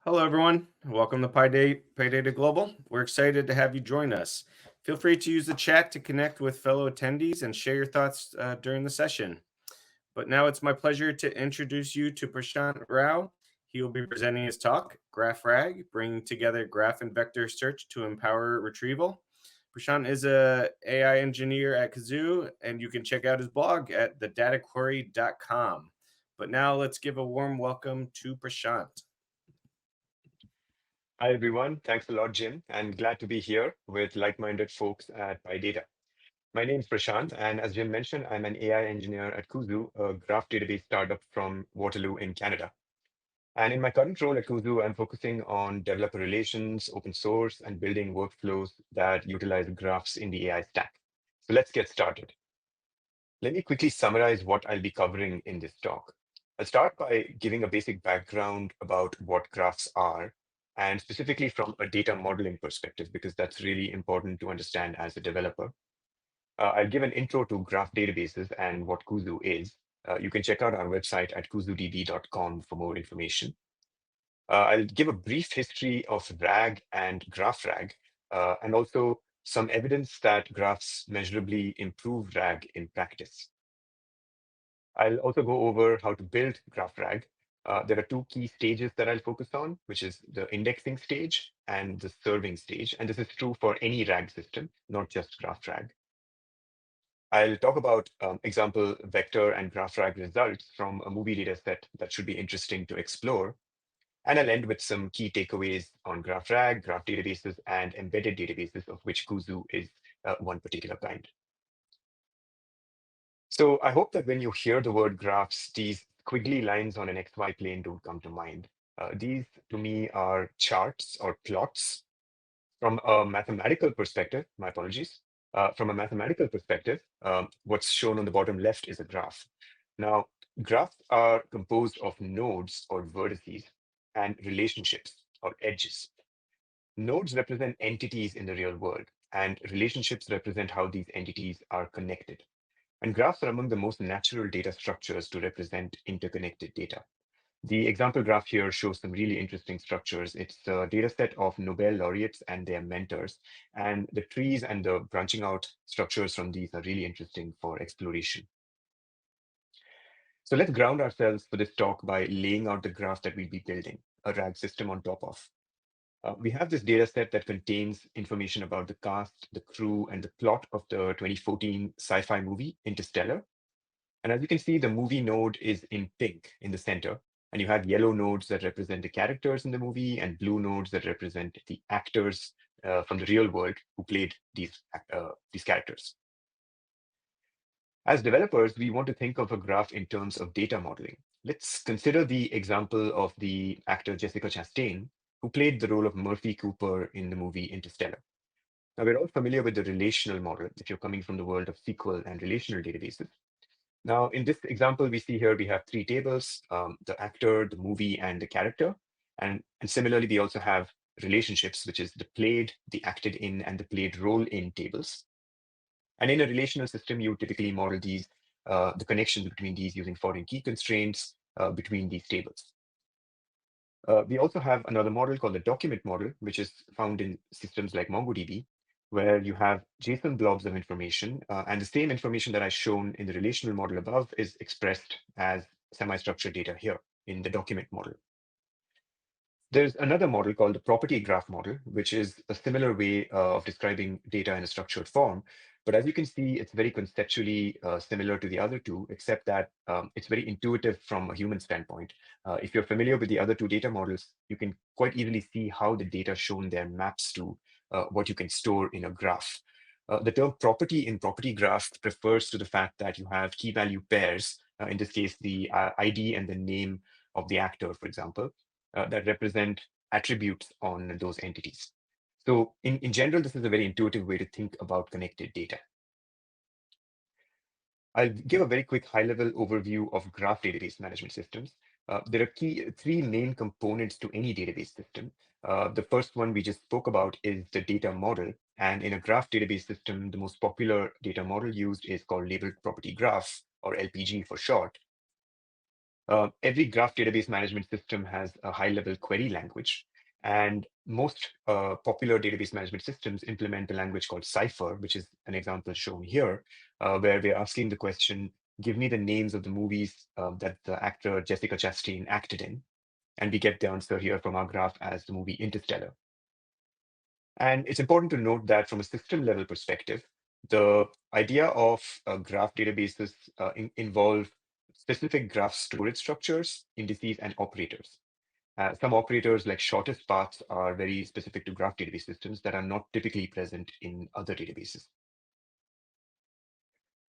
Hello, everyone. Welcome to PyData Global. We're excited to have you join us. Feel free to use the chat to connect with fellow attendees and share your thoughts during the session. But now it's my pleasure to introduce you to Prashanth Rao. He will be presenting his talk, GraphRag, bringing together graph and vector search to empower retrieval. Prashant is a AI engineer at Kùzu, and you can check out his blog at thedataquery.com. But now let's give a warm welcome to Prashant. Hi, everyone. Thanks a lot, Jim, and glad to be here with like-minded folks at PyData. My name is Prashanth, and as Jim mentioned, I'm an AI engineer at Kùzu, a graph database startup from Waterloo in Canada. And in my current role at Kùzu, I'm focusing on developer relations, open source, and building workflows that utilize graphs in the AI stack. So let's get started. Let me quickly summarize what I'll be covering in this talk. I'll start by giving a basic background about what graphs are, and specifically from a data modeling perspective, because that's really important to understand as a developer. I'll give an intro to graph databases and what Kùzu is. You can check out our website at kuzudb.com for more information. I'll give a brief history of RAG and GraphRag, and also some evidence that graphs measurably improve RAG in practice. I'll also go over how to build GraphRag. There are two key stages that I'll focus on, which is the indexing stage and the serving stage. And this is true for any RAG system, not just GraphRag. I'll talk about example vector and GraphRag results from a movie data set that should be interesting to explore. And I'll end with some key takeaways on GraphRag, graph databases, and embedded databases, of which Kùzu is one particular kind. So I hope that when you hear the word graphs, these squiggly lines on an XY plane don't come to mind. These, to me, are charts or plots. From a mathematical perspective, my apologies. From a mathematical perspective, what's shown on the bottom left is a graph. Now, graphs are composed of nodes or vertices and relationships or edges. Nodes represent entities in the real world, and relationships represent how these entities are connected. And graphs are among the most natural data structures to represent interconnected data. The example graph here shows some really interesting structures. It's a data set of Nobel laureates and their mentors. And the trees and the branching out structures from these are really interesting for exploration. So let's ground ourselves for this talk by laying out the graph that we'll be building, a RAG system on top of. We have this data set that contains information about the cast, the crew, and the plot of the 2014 sci-fi movie Interstellar. And as you can see, the movie node is in pink in the center, and you have yellow nodes that represent the characters in the movie and blue nodes that represent the actors from the real world who played these characters. As developers, we want to think of a graph in terms of data modeling. Let's consider the example of the actor Jessica Chastain, who played the role of Murphy Cooper in the movie Interstellar. Now, we're all familiar with the relational model if you're coming from the world of SQL and relational databases. Now, in this example, we see here we have three tables, the actor, the movie, and the character. And similarly, we also have relationships, which is the played, the acted in, and the played role in tables. And in a relational system, you typically model these, the connections between these using foreign key constraints between these tables. We also have another model called the document model, which is found in systems like MongoDB, where you have JSON blobs of information, and the same information that I've shown in the relational model above is expressed as semi-structured data here in the document model. There's another model called the property graph model, which is a similar way of describing data in a structured form. But as you can see, it's very conceptually similar to the other two, except that it's very intuitive from a human standpoint. If you're familiar with the other two data models, you can quite easily see how the data shown there maps to what you can store in a graph. The term property in property graph refers to the fact that you have key value pairs, in this case, the ID and the name of the actor, for example, that represent attributes on those entities. So in general, this is a very intuitive way to think about connected data. I'll give a very quick high-level overview of graph database management systems. There are three main components to any database system. The first one we just spoke about is the data model. And in a graph database system, the most popular data model used is called labeled property graph, or LPG for short. Every graph database management system has a high-level query language, and most popular database management systems implement a language called Cypher, which is an example shown here, where we're asking the question, give me the names of the movies that the actor Jessica Chastain acted in, and we get the answer here from our graph as the movie Interstellar. And it's important to note that from a system level perspective, the idea of graph databases involve specific graph storage structures, indices, and operators. Some operators like shortest paths are very specific to graph database systems that are not typically present in other databases.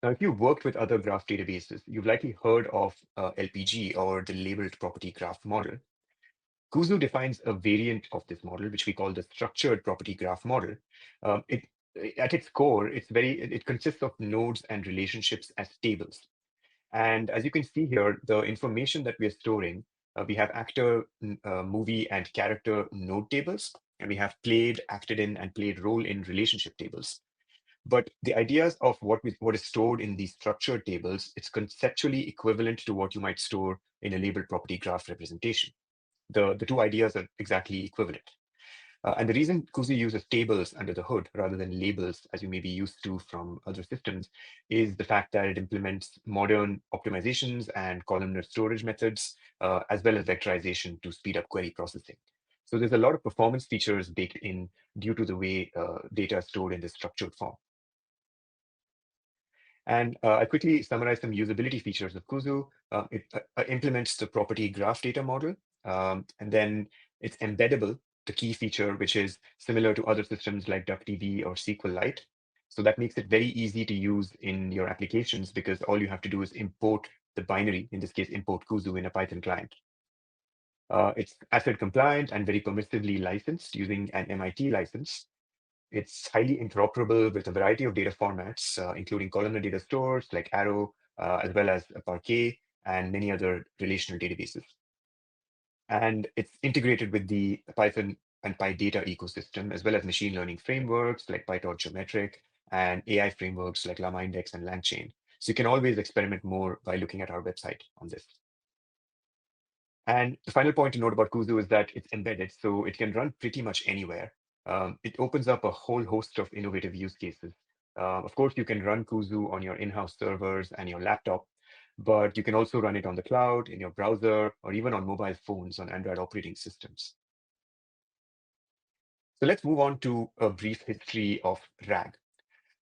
Now, if you've worked with other graph databases, you've likely heard of LPG, or the labeled property graph model. Kùzu defines a variant of this model, which we call the structured property graph model. It, at its core, it consists of nodes and relationships as tables. And as you can see here, the information that we are storing, we have actor, movie, and character node tables, and we have played, acted in, and played role in relationship tables. But the ideas of what is stored in these structured tables, it's conceptually equivalent to what you might store in a labeled property graph representation. The two ideas are exactly equivalent. And the reason Kùzu uses tables under the hood rather than labels, as you may be used to from other systems, is the fact that it implements modern optimizations and columnar storage methods, as well as vectorization to speed up query processing. So there's a lot of performance features baked in due to the way data is stored in this structured form. And I quickly summarize some usability features of Kùzu. It implements the property graph data model, and then it's embeddable, the key feature, which is similar to other systems like DuckDB or SQLite. So that makes it very easy to use in your applications because all you have to do is import the binary, in this case, import Kùzu in a Python client. It's ACID compliant and very permissively licensed using an MIT license. It's highly interoperable with a variety of data formats, including columnar data stores like Arrow, as well as Parquet and many other relational databases. And it's integrated with the Python and PyData ecosystem, as well as machine learning frameworks like PyTorch Geometric and AI frameworks like LlamaIndex and LangChain. So you can always experiment more by looking at our website on this. And the final point to note about Kùzu is that it's embedded, so it can run pretty much anywhere. It opens up a whole host of innovative use cases. Of course, you can run Kùzu on your in-house servers and your laptop, but you can also run it on the cloud, in your browser, or even on mobile phones on Android operating systems. So let's move on to a brief history of RAG.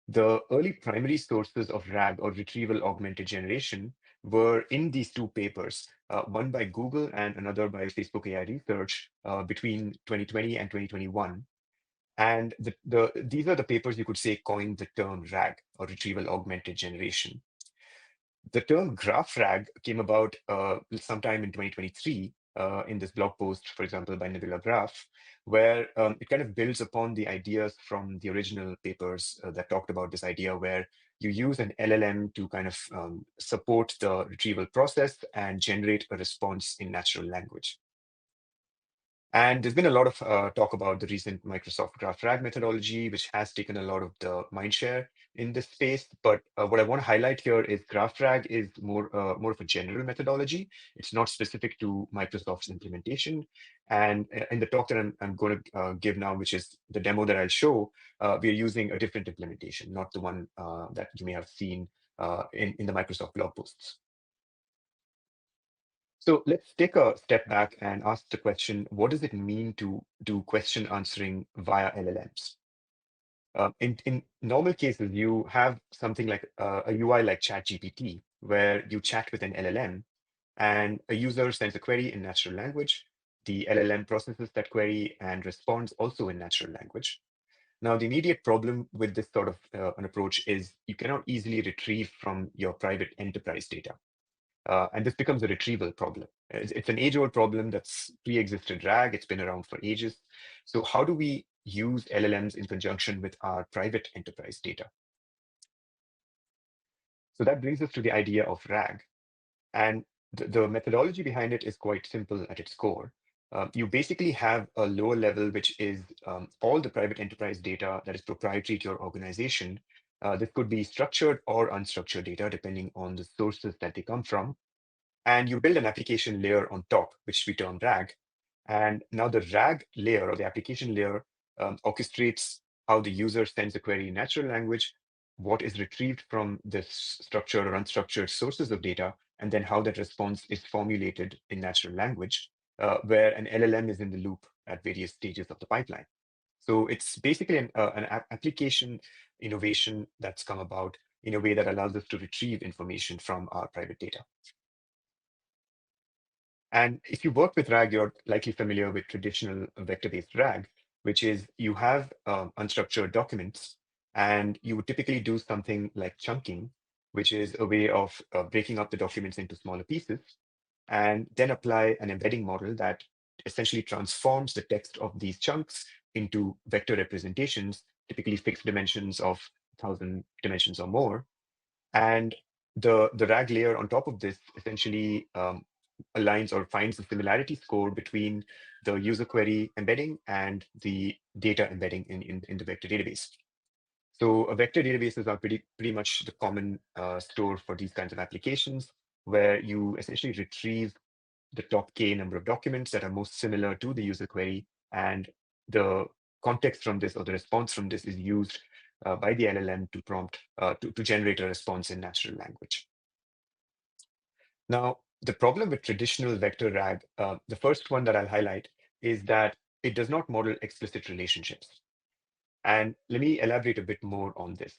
The early primary sources of RAG, or retrieval augmented generation, were in these two papers, one by Google and another by Facebook AI Research between 2020 and 2021. And these are the papers you could say coined the term RAG, or retrieval augmented generation. The term graph RAG came about sometime in 2023 in this blog post, for example, by Nebula Graph, where it kind of builds upon the ideas from the original papers that talked about this idea where you use an LLM to kind of support the retrieval process and generate a response in natural language. And there's been a lot of talk about the recent Microsoft Graph RAG methodology, which has taken a lot of the mindshare in this space. But what I want to highlight here is Graph RAG is more of a general methodology. It's not specific to Microsoft's implementation. And in the talk that I'm going to give now, which is the demo that I'll show, we are using a different implementation, not the one that you may have seen in the Microsoft blog posts. So let's take a step back and ask the question, what does it mean to do question answering via LLMs? In normal cases, you have something like a UI like ChatGPT, where you chat with an LLM and a user sends a query in natural language. The LLM processes that query and responds also in natural language. Now, the immediate problem with this sort of an approach is you cannot easily retrieve from your private enterprise data. And this becomes a retrieval problem. It's an age-old problem that's pre-existed RAG. It's been around for ages. So how do we use LLMs in conjunction with our private enterprise data? So that brings us to the idea of RAG. And the methodology behind it is quite simple at its core. You basically have a lower level, which is all the private enterprise data that is proprietary to your organization. This could be structured or unstructured data, depending on the sources that they come from. And you build an application layer on top, which we term RAG. And now the RAG layer, or the application layer, orchestrates how the user sends a query in natural language, what is retrieved from this structured or unstructured sources of data, and then how that response is formulated in natural language, where an LLM is in the loop at various stages of the pipeline. So it's basically an application innovation that's come about in a way that allows us to retrieve information from our private data. And if you work with RAG, you're likely familiar with traditional vector-based RAG, which is you have unstructured documents, and you would typically do something like chunking, which is a way of breaking up the documents into smaller pieces, and then apply an embedding model that essentially transforms the text of these chunks into vector representations, typically fixed dimensions of 1,000 dimensions or more. And the RAG layer on top of this essentially aligns or finds the similarity score between the user query embedding and the data embedding in the vector database. So vector databases are pretty much the common store for these kinds of applications, where you essentially retrieve the top k number of documents that are most similar to the user query, and the context from this, or the response from this, is used by the LLM to prompt to generate a response in natural language. Now, the problem with traditional vector RAG, the first one that I'll highlight, is that it does not model explicit relationships. And let me elaborate a bit more on this.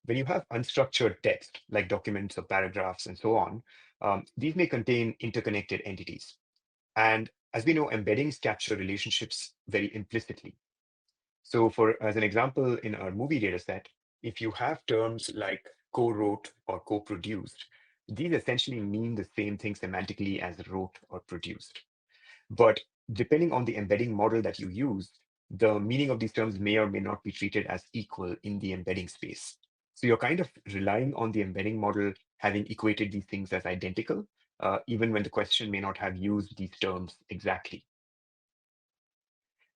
When you have unstructured text, like documents or paragraphs and so on, these may contain interconnected entities. And as we know, embeddings capture relationships very implicitly. So as an example, in our movie data set, if you have terms like co-wrote or co-produced, these essentially mean the same thing semantically as wrote or produced. But depending on the embedding model that you use, the meaning of these terms may or may not be treated as equal in the embedding space. So you're kind of relying on the embedding model having equated these things as identical, even when the question may not have used these terms exactly.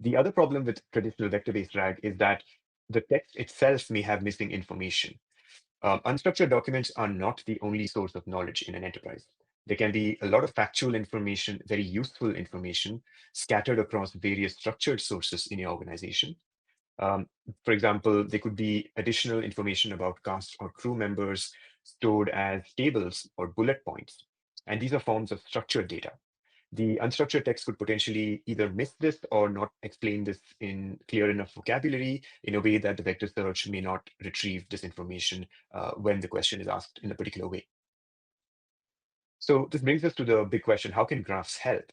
The other problem with traditional vector-based RAG is that the text itself may have missing information. Unstructured documents are not the only source of knowledge in an enterprise. There can be a lot of factual information, very useful information, scattered across various structured sources in your organization. For example, there could be additional information about cast or crew members stored as tables or bullet points. And these are forms of structured data. The unstructured text could potentially either miss this or not explain this in clear enough vocabulary in a way that the vector search may not retrieve this information when the question is asked in a particular way. So this brings us to the big question: how can graphs help?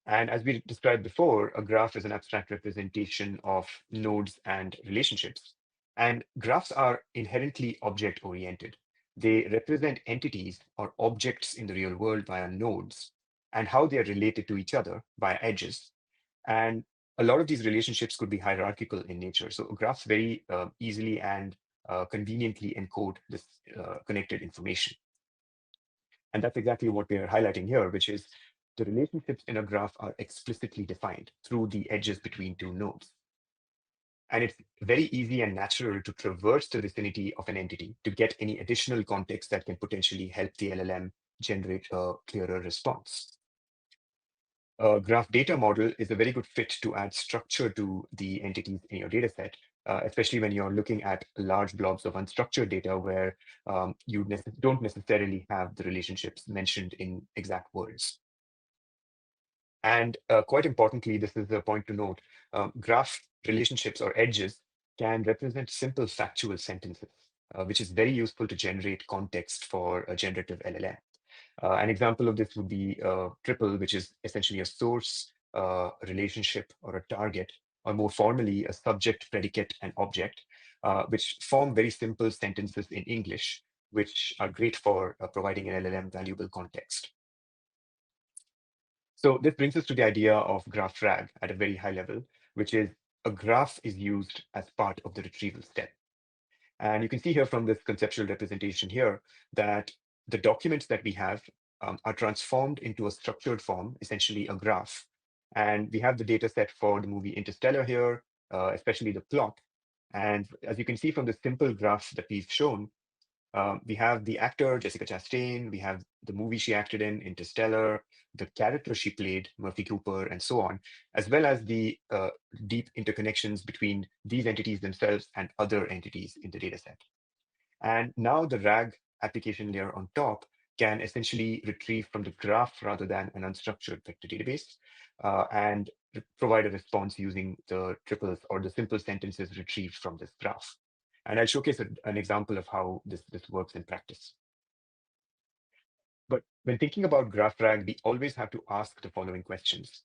And as we described before, a graph is an abstract representation of nodes and relationships. And graphs are inherently object-oriented. They represent entities or objects in the real world via nodes, and how they are related to each other via edges. And a lot of these relationships could be hierarchical in nature. So graphs very easily and conveniently encode this connected information. And that's exactly what we're highlighting here, which is the relationships in a graph are explicitly defined through the edges between two nodes. And it's very easy and natural to traverse the vicinity of an entity to get any additional context that can potentially help the LLM generate a clearer response. A graph data model is a very good fit to add structure to the entities in your data set, especially when you're looking at large blobs of unstructured data where you don't necessarily have the relationships mentioned in exact words. And quite importantly, this is a point to note, graph relationships or edges can represent simple factual sentences, which is very useful to generate context for a generative LLM. An example of this would be triple, which is essentially a source, relationship, or a target, or more formally, a subject, predicate, and object, which form very simple sentences in English, which are great for providing an LLM valuable context. So this brings us to the idea of graph RAG at a very high level, which is a graph is used as part of the retrieval step. And you can see here from this conceptual representation here that the documents that we have are transformed into a structured form, essentially a graph. And we have the data set for the movie Interstellar here, especially the plot. And as you can see from the simple graph that we've shown, We have the actor, Jessica Chastain. We have the movie she acted in, Interstellar, the character she played, Murphy Cooper, and so on, as well as the deep interconnections between these entities themselves and other entities in the dataset. And now the RAG application layer on top can essentially retrieve from the graph rather than an unstructured vector database and provide a response using the triples or the simple sentences retrieved from this graph. And I'll showcase an example of how this works in practice. But when thinking about graph RAG, we always have to ask the following questions.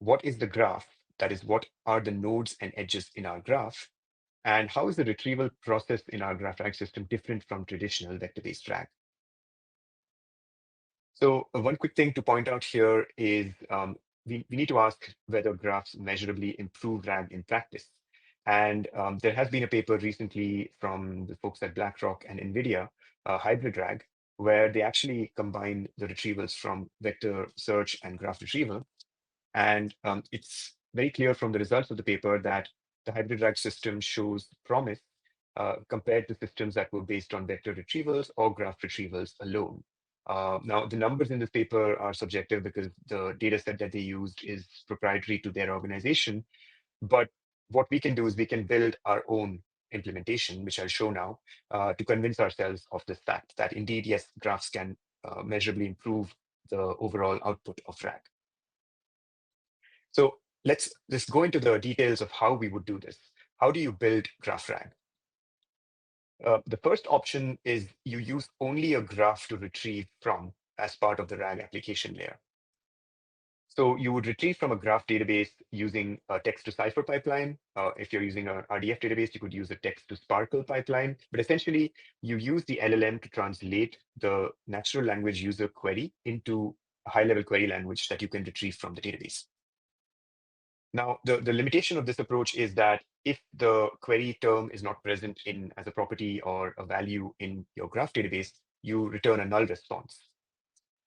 What is the graph? That is, what are the nodes and edges in our graph? And how is the retrieval process in our graph RAG system different from traditional vector-based RAG? So one quick thing to point out here is we need to ask whether graphs measurably improve RAG in practice. And there has been a paper recently from the folks at BlackRock and NVIDIA, Hybrid RAG, where they actually combine the retrievals from vector search and graph retrieval. And it's very clear from the results of the paper that the hybrid RAG system shows promise compared to systems that were based on vector retrievals or graph retrievals alone. Now, the numbers in this paper are subjective because the data set that they used is proprietary to their organization. But what we can do is we can build our own implementation, which I'll show now, to convince ourselves of this fact that indeed, yes, graphs can measurably improve the overall output of RAG. So let's go into the details of how we would do this. How do you build graph RAG? The first option is you use only a graph to retrieve from as part of the RAG application layer. So you would retrieve from a graph database using a text to Cipher pipeline. If you're using an RDF database, you could use a text to Sparkle pipeline. But essentially, you use the LLM to translate the natural language user query into a high-level query language that you can retrieve from the database. Now, the limitation of this approach is that if the query term is not present as a property or a value in your graph database, you return a null response.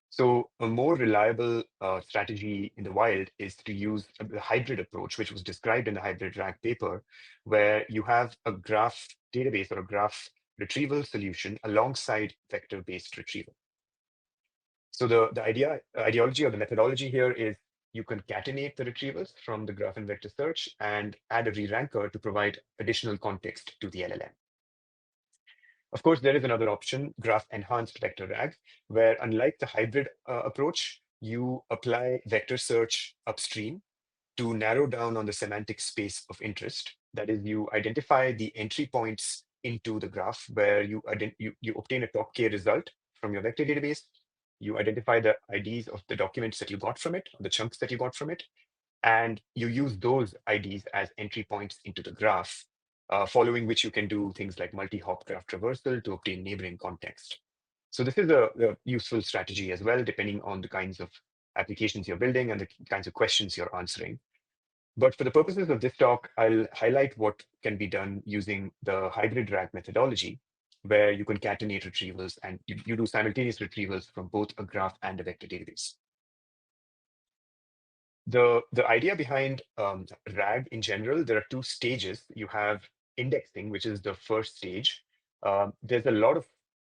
So a more reliable strategy in the wild is to use the hybrid approach, which was described in the hybrid RAG paper, where you have a graph database or a graph retrieval solution alongside vector-based retrieval. So the ideology or the methodology here is you concatenate the retrievals from the graph and vector search and add a re-ranker to provide additional context to the LLM. Of course, there is another option, graph-enhanced vector RAG, where unlike the hybrid approach, you apply vector search upstream to narrow down on the semantic space of interest. That is, you identify the entry points into the graph where you obtain a top K result from your vector database. You identify the IDs of the documents that you got from it, the chunks that you got from it, and you use those IDs as entry points into the graph, following which you can do things like multi-hop graph traversal to obtain neighboring context. So this is a useful strategy as well, depending on the kinds of applications you're building and the kinds of questions you're answering. But for the purposes of this talk, I'll highlight what can be done using the hybrid RAG methodology, where you concatenate retrievals and you do simultaneous retrievals from both a graph and a vector database. The idea behind RAG in general, there are two stages. You have indexing, which is the first stage. There's a lot of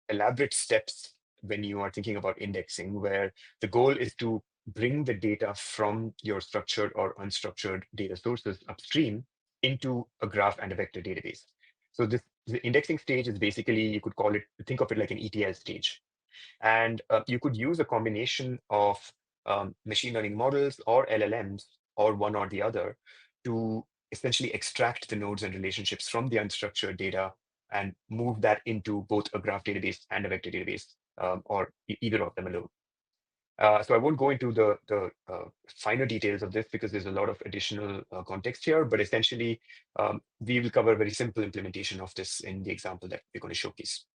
elaborate steps when you are thinking about indexing, where the goal is to bring the data from your structured or unstructured data sources upstream into a graph and a vector database. So the indexing stage is basically, you could call it, think of it like an ETL stage. And you could use a combination of machine learning models or LLMs or one or the other to essentially extract the nodes and relationships from the unstructured data and move that into both a graph database and a vector database, or either of them alone. So I won't go into the finer details of this because there's a lot of additional context here, but essentially we will cover a very simple implementation of this in the example that we're going to showcase.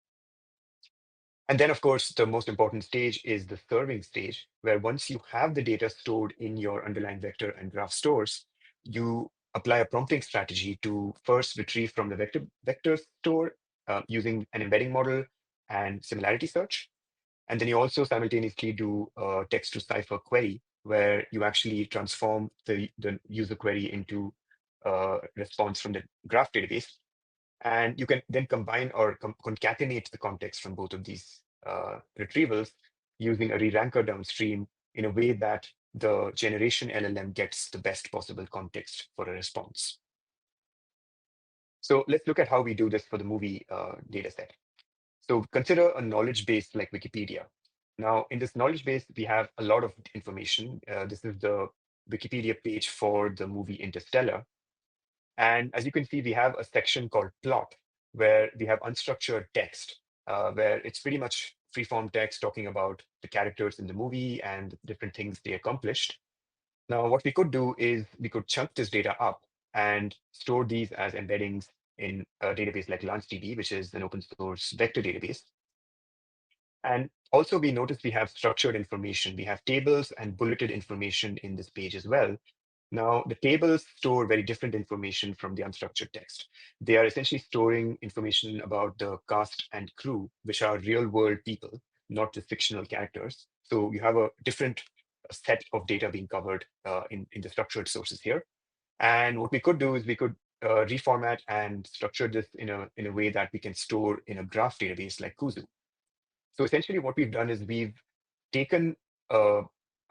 And then, of course, the most important stage is the serving stage, where once you have the data stored in your underlying vector and graph stores, you apply a prompting strategy to first retrieve from the vector store using an embedding model and similarity search. And then you also simultaneously do a text to Cipher query, where you actually transform the user query into a response from the graph database. And you can then combine or concatenate the context from both of these retrievals using a re-ranker downstream in a way that the generation LLM gets the best possible context for a response. So let's look at how we do this for the movie data set. So consider a knowledge base like Wikipedia. Now, in this knowledge base, we have a lot of information. This is the Wikipedia page for the movie Interstellar. And as you can see, we have a section called plot, where we have unstructured text, where it's pretty much free-form text talking about the characters in the movie and different things they accomplished. Now, what we could do is we could chunk this data up and store these as embeddings in a database like LanceDB, which is an open source vector database. And also we notice we have structured information. We have tables and bulleted information in this page as well. Now, the tables store very different information from the unstructured text. They are essentially storing information about the cast and crew, which are real world people, not just fictional characters. So you have a different set of data being covered in the structured sources here. And what we could do is we could reformat and structure this in a way that we can store in a graph database like Kùzu. So essentially what we've done is we've taken a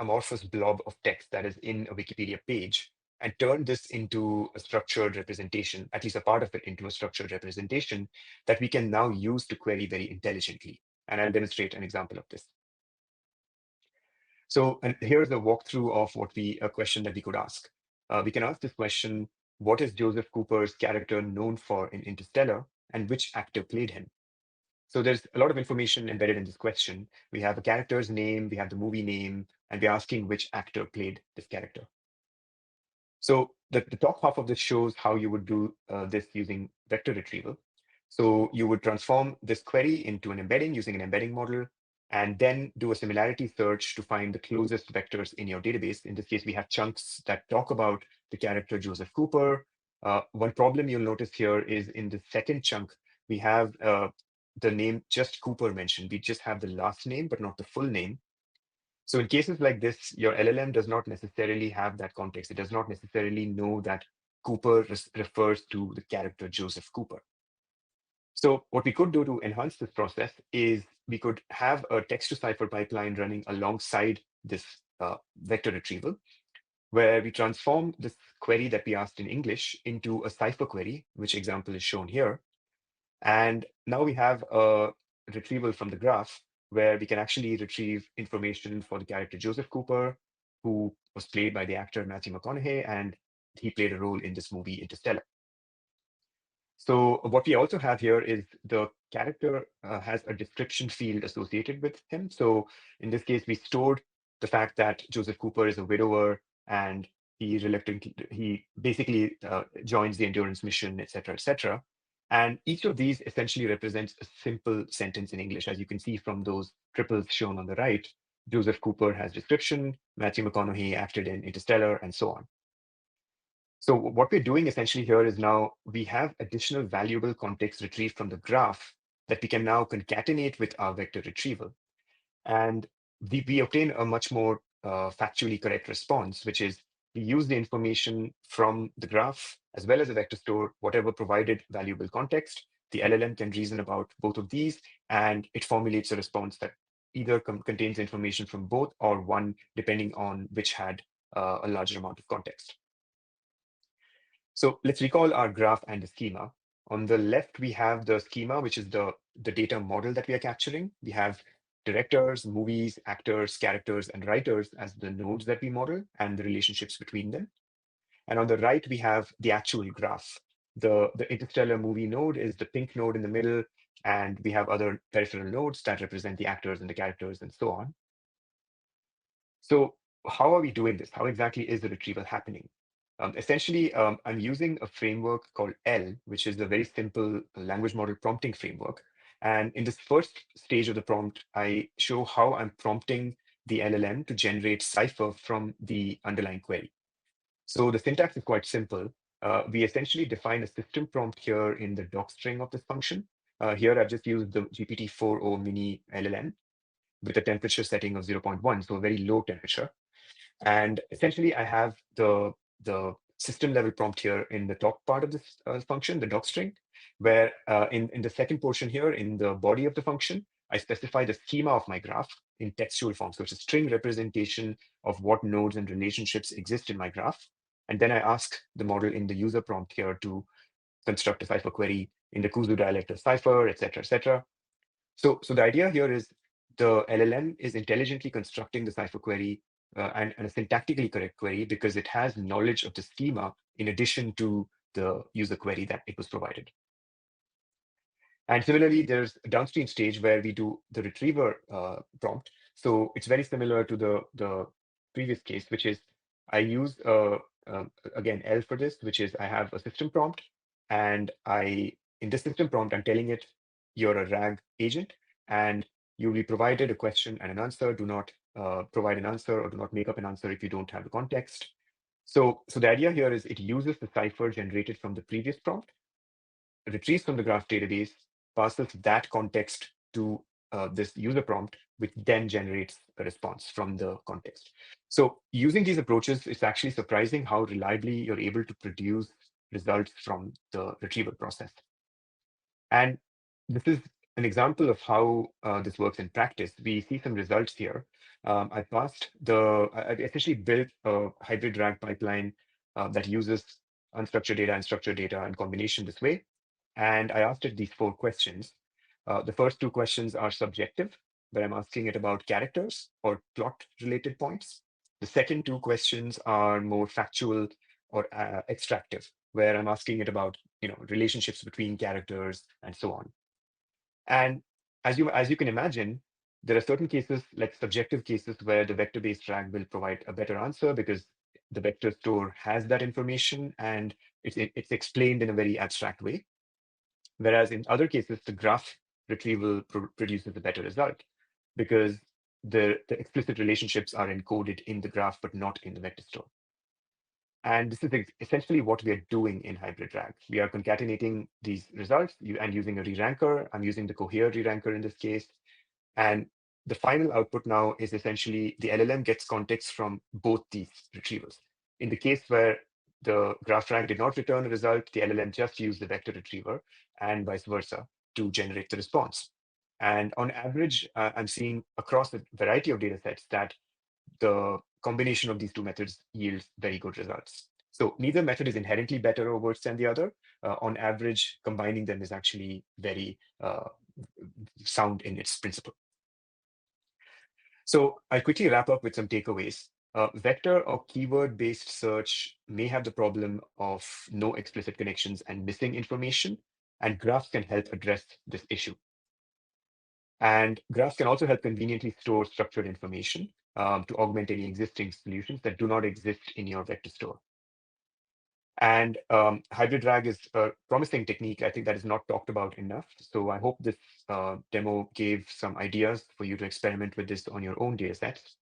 amorphous blob of text that is in a Wikipedia page and turned this into a structured representation, at least a part of it into a structured representation that we can now use to query very intelligently. And I'll demonstrate an example of this. So and here's a walkthrough of a question that we could ask. We can ask this question, what is Joseph Cooper's character known for in Interstellar, and which actor played him? So there's a lot of information embedded in this question. We have a character's name, we have the movie name, and we're asking which actor played this character. So the top half of this shows how you would do this using vector retrieval. So you would transform this query into an embedding using an embedding model, and then do a similarity search to find the closest vectors in your database. In this case, we have chunks that talk about the character Joseph Cooper. One problem you'll notice here is in the second chunk, we have the name just Cooper mentioned. We just have the last name, but not the full name. So in cases like this, your LLM does not necessarily have that context. It does not necessarily know that Cooper refers to the character Joseph Cooper. So what we could do to enhance this process is we could have a text-to-cipher pipeline running alongside this vector retrieval, where we transform this query that we asked in English into a cipher query, which example is shown here. And now we have a retrieval from the graph where we can actually retrieve information for the character Joseph Cooper, who was played by the actor Matthew McConaughey, and he played a role in this movie Interstellar. So what we also have here is the character has a description field associated with him. So in this case, we stored the fact that Joseph Cooper is a widower and he basically joins the endurance mission, et cetera, et cetera. And each of these essentially represents a simple sentence in English. As you can see from those triples shown on the right, Joseph Cooper has description, Matthew McConaughey acted in Interstellar, and so on. So what we're doing essentially here is now we have additional valuable context retrieved from the graph that we can now concatenate with our vector retrieval. And we obtain a much more factually correct response, which is we use the information from the graph as well as the vector store, whatever provided valuable context. The LLM can reason about both of these, and it formulates a response that either contains information from both or one, depending on which had a larger amount of context. So let's recall our graph and the schema. On the left, we have the schema, which is the data model that we are capturing. We have directors, movies, actors, characters, and writers as the nodes that we model and the relationships between them. And on the right, we have the actual graph. The Interstellar movie node is the pink node in the middle, and we have other peripheral nodes that represent the actors and the characters and so on. So how are we doing this? How exactly is the retrieval happening? Essentially, I'm using a framework called L, which is a very simple language model prompting framework. And in this first stage of the prompt, I show how I'm prompting the LLM to generate cipher from the underlying query. So the syntax is quite simple. We essentially define a system prompt here in the docstring of this function. Here, I've just used the GPT-4o mini LLM with a temperature setting of 0.1, so a very low temperature. And essentially, I have the system level prompt here in the top part of this function, the docstring, where in the second portion here, in the body of the function, I specify the schema of my graph in textual form. So it's a string representation of what nodes and relationships exist in my graph. And then I ask the model in the user prompt here to construct a cipher query in the Kùzu dialect of cipher, et cetera, et cetera. So the idea here is the LLM is intelligently constructing the cipher query and a syntactically correct query because it has knowledge of the schema in addition to the user query that it was provided. And similarly, there's a downstream stage where we do the retriever prompt. So it's very similar to the previous case, which is I use, again, L for this, which is I have a system prompt. And in this system prompt, I'm telling it, you're a RAG agent, and you'll be provided a question and an answer. Do not provide an answer or do not make up an answer if you don't have the context. So the idea here is it uses the cipher generated from the previous prompt, retrieves from the graph database, passes that context to this user prompt, which then generates a response from the context. So using these approaches, it's actually surprising how reliably you're able to produce results from the retrieval process. And this is an example of how this works in practice. We see some results here. I essentially built a hybrid RAG pipeline that uses unstructured data and structured data in combination this way. And I asked it these 4 questions. The first 2 questions are subjective, where I'm asking it about characters or plot-related points. The second 2 questions are more factual or extractive, where I'm asking it about relationships between characters and so on. And as you can imagine, there are certain cases, like subjective cases, where the vector-based RAG will provide a better answer because the vector store has that information and it's explained in a very abstract way. Whereas in other cases, the graph retrieval produces a better result because the explicit relationships are encoded in the graph, but not in the vector store. And this is essentially what we are doing in hybrid RAG. We are concatenating these results and using a re-ranker. I'm using the cohere re-ranker in this case. And the final output now is essentially the LLM gets context from both these retrievals. In the case where the graph RAG did not return a result, the LLM just used the vector retriever and vice versa to generate the response. And on average, I'm seeing across a variety of data sets that the combination of these 2 methods yields very good results. So neither method is inherently better or worse than the other. On average, combining them is actually very sound in its principle. So I'll quickly wrap up with some takeaways. Vector or keyword-based search may have the problem of no explicit connections and missing information, and graphs can help address this issue. And graphs can also help conveniently store structured information to augment any existing solutions that do not exist in your vector store. And hybrid RAG is a promising technique, I think, that is not talked about enough. So I hope this demo gave some ideas for you to experiment with this on your own data sets.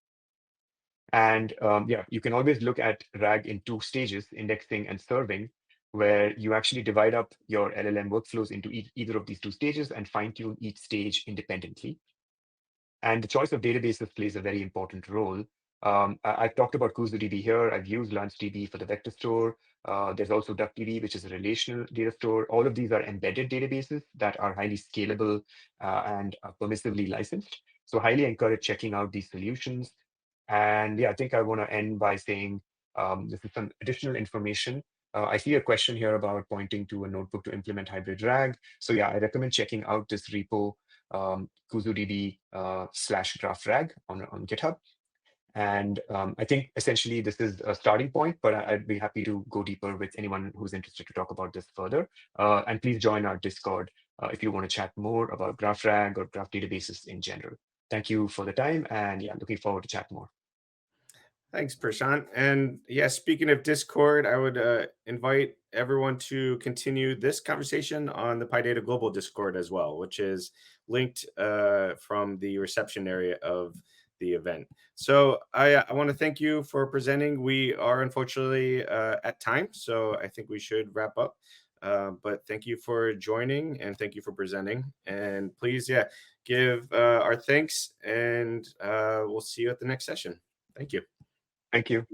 And yeah, you can always look at RAG in 2 stages, indexing and serving, where you actually divide up your LLM workflows into either of these 2 stages and fine-tune each stage independently. And the choice of databases plays a very important role. I've talked about KùzuDB here. I've used LanceDB for the vector store. There's also DuckDB, which is a relational data store. All of these are embedded databases that are highly scalable and permissively licensed. So highly encourage checking out these solutions. And yeah, I think I want to end by saying this is some additional information. I see a question here about pointing to a notebook to implement hybrid RAG. So yeah, I recommend checking out this repo, KùzuDB /graphrag on GitHub. And I think essentially this is a starting point, but I'd be happy to go deeper with anyone who's interested to talk about this further. And please join our Discord if you want to chat more about GraphRag or graph databases in general. Thank you for the time, and yeah, looking forward to chat more. Thanks, Prashanth. And yeah, speaking of Discord, I would invite everyone to continue this conversation on the PyData Global Discord as well, which is linked from the reception area of the event. So I want to thank you for presenting. We are unfortunately at time, so I think we should wrap up. But thank you for joining and thank you for presenting. And please, yeah, give our thanks, and we'll see you at the next session. Thank you. Thank you.